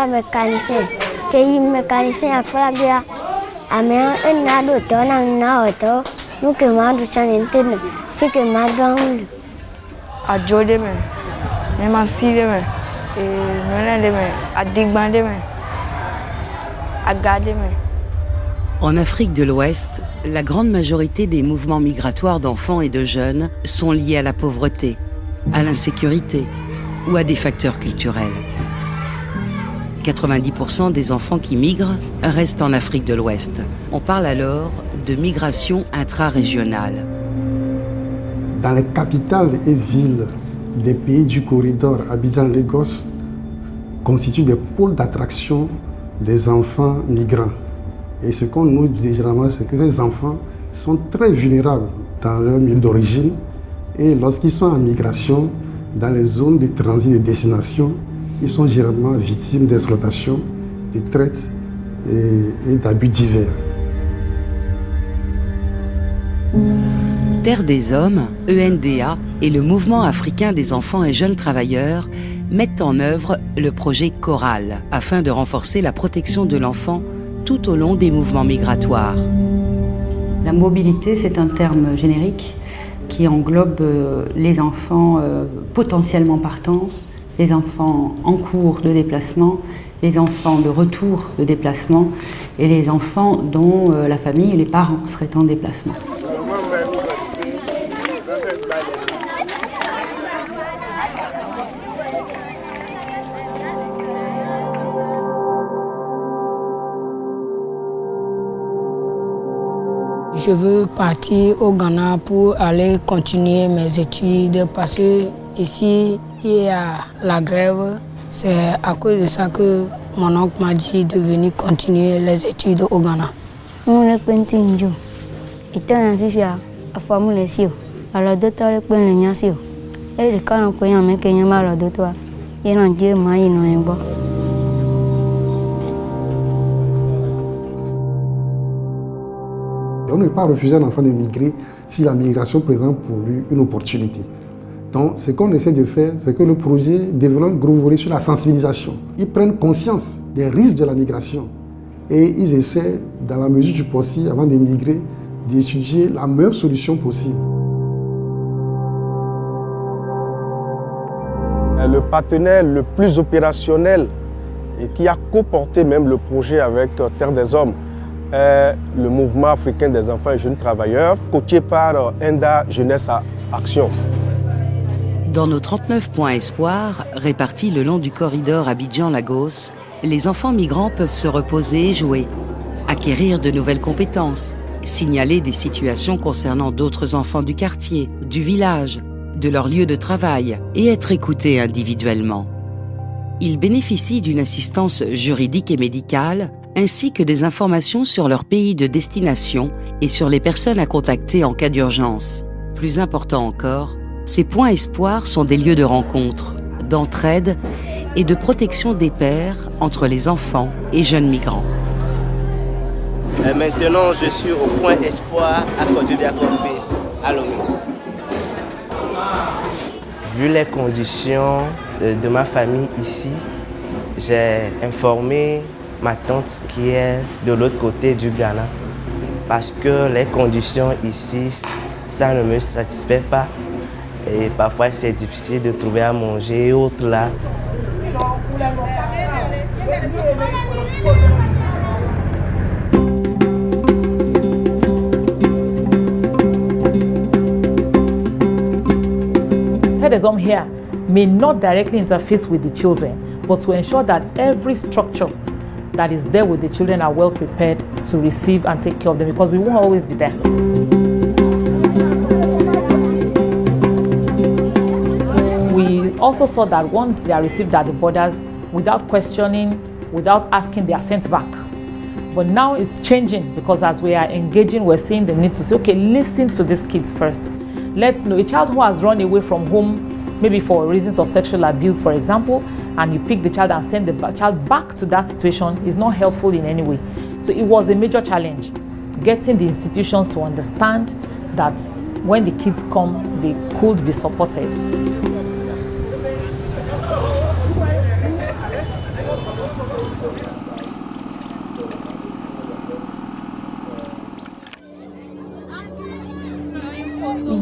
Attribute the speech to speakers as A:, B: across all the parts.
A: fois mécanicien. Qui mécanicien a fait bien. Amém un ado tonan na auto. Nous que madu chanentene. Fait que madu.
B: A jode me. Même à cirer me. Et me me. A digbander me. A garder me.
C: En Afrique de l'Ouest, la grande majorité des mouvements migratoires d'enfants et de jeunes sont liés à la pauvreté, à l'insécurité ou à des facteurs culturels. 90% des enfants qui migrent restent en Afrique de l'Ouest. On parle alors de migration intra-régionale.
D: Dans les capitales et villes des pays du corridor Abidjan-Lagos constituent des pôles d'attraction des enfants migrants. Et ce qu'on nous dit généralement, c'est que ces enfants sont très vulnérables dans leur milieu d'origine et lorsqu'ils sont en migration, dans les zones de transit et de destination, ils sont généralement victimes d'exploitation, de traite et d'abus divers.
C: Terre des Hommes, ENDA et le Mouvement africain des enfants et jeunes travailleurs mettent en œuvre le projet Coral afin de renforcer la protection de l'enfant tout au long des mouvements migratoires.
E: La mobilité, c'est un terme générique qui englobe les enfants potentiellement partants, les enfants en cours de déplacement, les enfants de retour de déplacement et les enfants dont la famille et les parents seraient en déplacement.
F: Je veux partir au Ghana pour aller continuer mes études parce que ici il y a la grève. C'est à cause de ça que mon oncle m'a dit de venir continuer les études au Ghana.
A: Mon pentinjo. Ito na fifia afamu lesio. Alors docteur le pen le nyasio. Et le quand on y que y mal docteur. Il en Dieu m'a inouembo.
D: On ne peut pas refuser à un enfant de migrer si la migration présente pour lui une opportunité. Donc, ce qu'on essaie de faire, c'est que le projet développe un gros volet sur la sensibilisation. Ils prennent conscience des risques de la migration et ils essaient, dans la mesure du possible, avant de migrer, d'étudier la meilleure solution possible.
G: Le partenaire le plus opérationnel et qui a co-porté même le projet avec Terre des Hommes est le Mouvement africain des enfants et jeunes travailleurs, coaché par ENDA Jeunesse à Action.
C: Dans nos 39 points espoirs, répartis le long du corridor Abidjan-Lagos, les enfants migrants peuvent se reposer et jouer, acquérir de nouvelles compétences, signaler des situations concernant d'autres enfants du quartier, du village, de leur lieu de travail et être écoutés individuellement. Ils bénéficient d'une assistance juridique et médicale ainsi que des informations sur leur pays de destination et sur les personnes à contacter en cas d'urgence. Plus important encore, ces points espoirs sont des lieux de rencontre, d'entraide et de protection des pairs entre les enfants et jeunes migrants.
H: Et maintenant, je suis au point espoir à Côte-d'Ivoire, à Lomé. Vu les conditions de ma famille ici, j'ai informé ma tante qui est de l'autre côté du Ghana parce que les conditions ici, ça ne me satisfait pas et parfois c'est difficile de trouver à manger et autres là.
I: Terre des Hommes here may not directly interface with the children, but to ensure that every structure that is there with the children are well prepared to receive and take care of them because we won't always be there. We also saw that once they are received at the borders, without questioning, without asking, they are sent back. But now it's changing because as we are engaging, we're seeing the need to say, okay, listen to these kids first. Let's know a child who has run away from home, maybe for reasons of sexual abuse, for example, and you pick the child and send the child back to that situation is not helpful in any way. So it was a major challenge, getting the institutions to understand that when the kids come, they could be supported.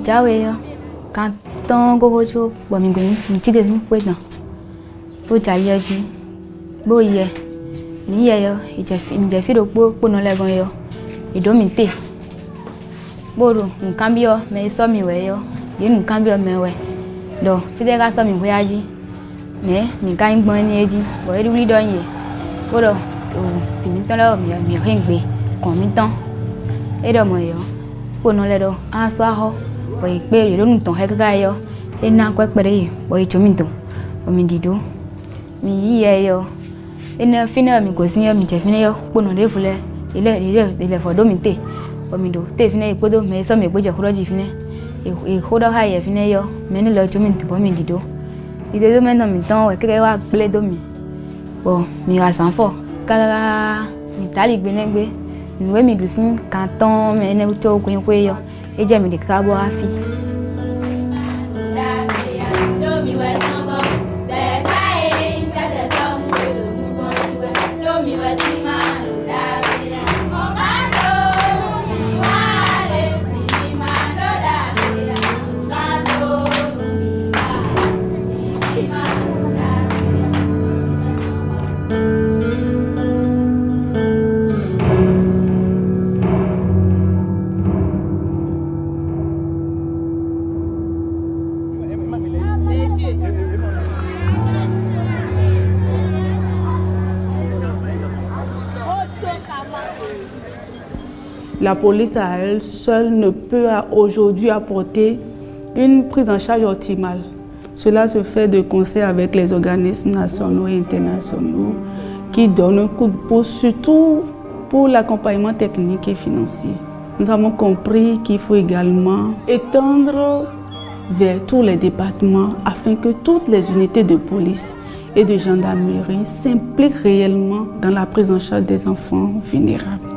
A: jawe yo kan ton go bojo bo mi gbe ni ti de ni pe dan bo jale ji bo ye ni ye yo mi je fi do po no le gan yo ido mi te boro nkan bi yo me so mi we yo ye nkan bi yo me we do fi de ka so mi we aji ne mi kan gbon ni eji bo e ri do yin boro fi mi tan lo mi he ngbe kon mi tan e do mo yo po no le do a so ho bo ipe ri lo tan he gaga yo e na ko pere yi bo i chomi to o mi dido mi yi ye yo e na fina mi ko sin yo mi je fina yo po no le fule ile fo do mi te o mi do te fina ipodo me so mi poje kuro ji fina e khodo ha ye fina yo me ni lo chomi to bo mi dido do me no mi tan we keke wa ple do mi bo mi wa san fo ka mi tali gbe negbe nwe mi dusin kan tan me ne to kun ko yo e je mi de ka bo afi
J: La police à elle seule ne peut aujourd'hui apporter une prise en charge optimale. Cela se fait de concert avec les organismes nationaux et internationaux qui donnent un coup de pouce, surtout pour l'accompagnement technique et financier. Nous avons compris qu'il faut également étendre vers tous les départements afin que toutes les unités de police et de gendarmerie s'impliquent réellement dans la prise en charge des enfants vulnérables.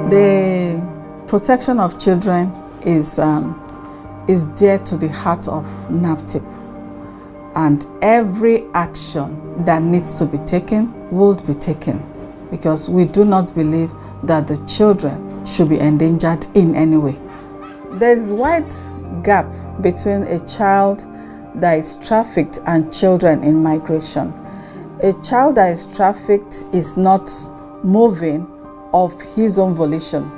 J: The protection of children is dear to the heart of NAPTIP, and every action that needs to be taken will be taken, because we do not believe that the children should be endangered in any way. There's wide gap between a child that is trafficked and children in migration. A child that is trafficked is not moving of his own volition.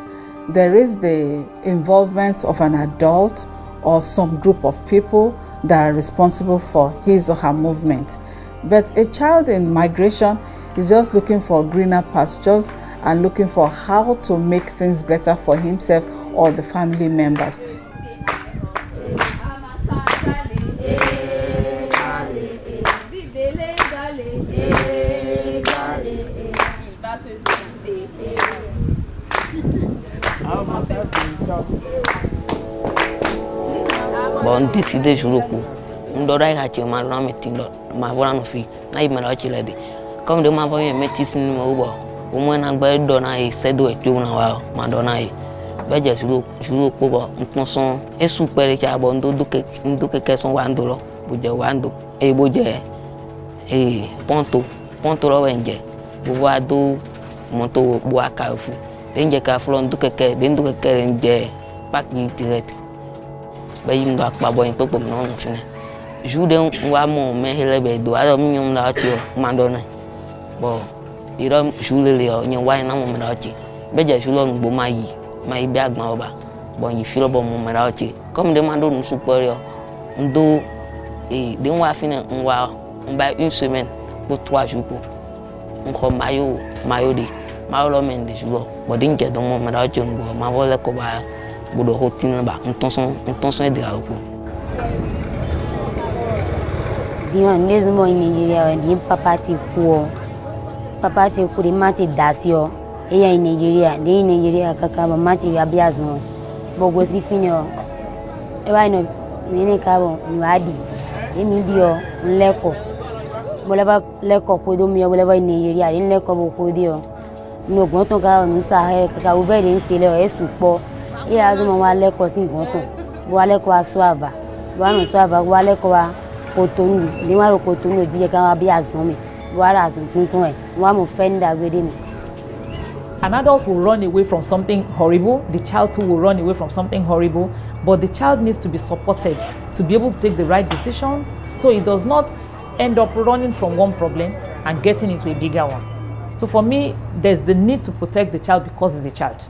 J: There is the involvement of an adult or some group of people that are responsible for his or her movement. But a child in migration is just looking for greener pastures and looking for how to make things better for himself or the family members.
K: Bon, décidé jour au coup. On doit aller à Tchèma, on met ma voix en fille. N'a pas mal à dit. Comme de ma voix, on met ici numéro. Au moins, on a donné et c'est d'où tu as donné. Ben, jour au coup, on s'en est super et à bon dos que son wandolo, bouge wando, et bouge et ponto là, venge. Vous voyez d'où mon tour bois carrefour. Dengue carrefour, d'où que pas direct. Ben il doit pas boire un peu comme non fini. Jour de on mon mais il est do alors mignon là tu m'andonne. Bon, il a jour le on y va na mon là tu. Ben j'ai jour on bo mai biag ma ba. Bon il file bon mon là tu. Comme demande nous supérieur. On do et de on va finir on va une semaine pour 3 jours pour. On comme maillot de maillot men de jour. Bon dingue dans mon là tu on ma voler ko ba. Bodo routine ba intention de la ko
A: dia nezumo in Nigeria ndi papa ti ku de mati dasio e ya in Nigeria kaka ba mati ya biazo bogo si finio e wa no mini ka bo ni wadi e mi dio nleko boleba leko ko do mi boleba in Nigeria in leko bo ko dio no gbon to ka nu sa he kaka o ve de nsele o esupo e azumo wa leko sin gbon to wa leko asuava wa no suava wa leko wa Cotonou, ni wa Cotonou di ka wa bi azon mi wa ra azon tuntun e wa mo fe nda gbede mi
I: An adult will run away from something horrible, the child too will run away from something horrible, but the child needs to be supported to be able to take the right decisions so it does not end up running from one problem and getting into a bigger one. So for me, there's the need to protect the child because it's the child.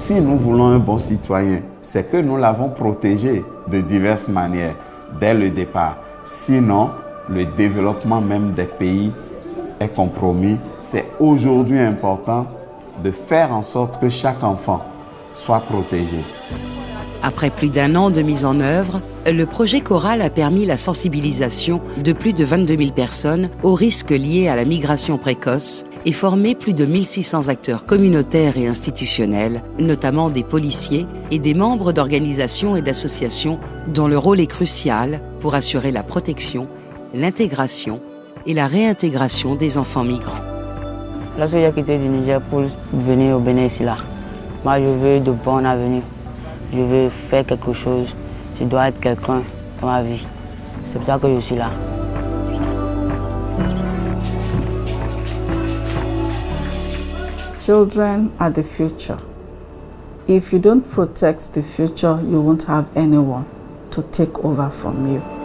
L: Si nous voulons un bon citoyen, c'est que nous l'avons protégé de diverses manières dès le départ. Sinon, le développement même des pays est compromis. C'est aujourd'hui important de faire en sorte que chaque enfant soit protégé.
C: Après plus d'1 an de mise en œuvre, le projet Coral a permis la sensibilisation de plus de 22 000 personnes aux risques liés à la migration précoce et formé plus de 1600 acteurs communautaires et institutionnels, notamment des policiers et des membres d'organisations et d'associations dont le rôle est crucial pour assurer la protection, l'intégration et la réintégration des enfants migrants.
K: Lorsque j'ai quitté du Niger pour venir au Bénin ici, là, moi je veux de bons avenirs. Je veux faire quelque chose. Je dois être quelqu'un dans ma vie. C'est pour ça que je suis là.
J: Children are the future. If you don't protect the future, you won't have anyone to take over from you.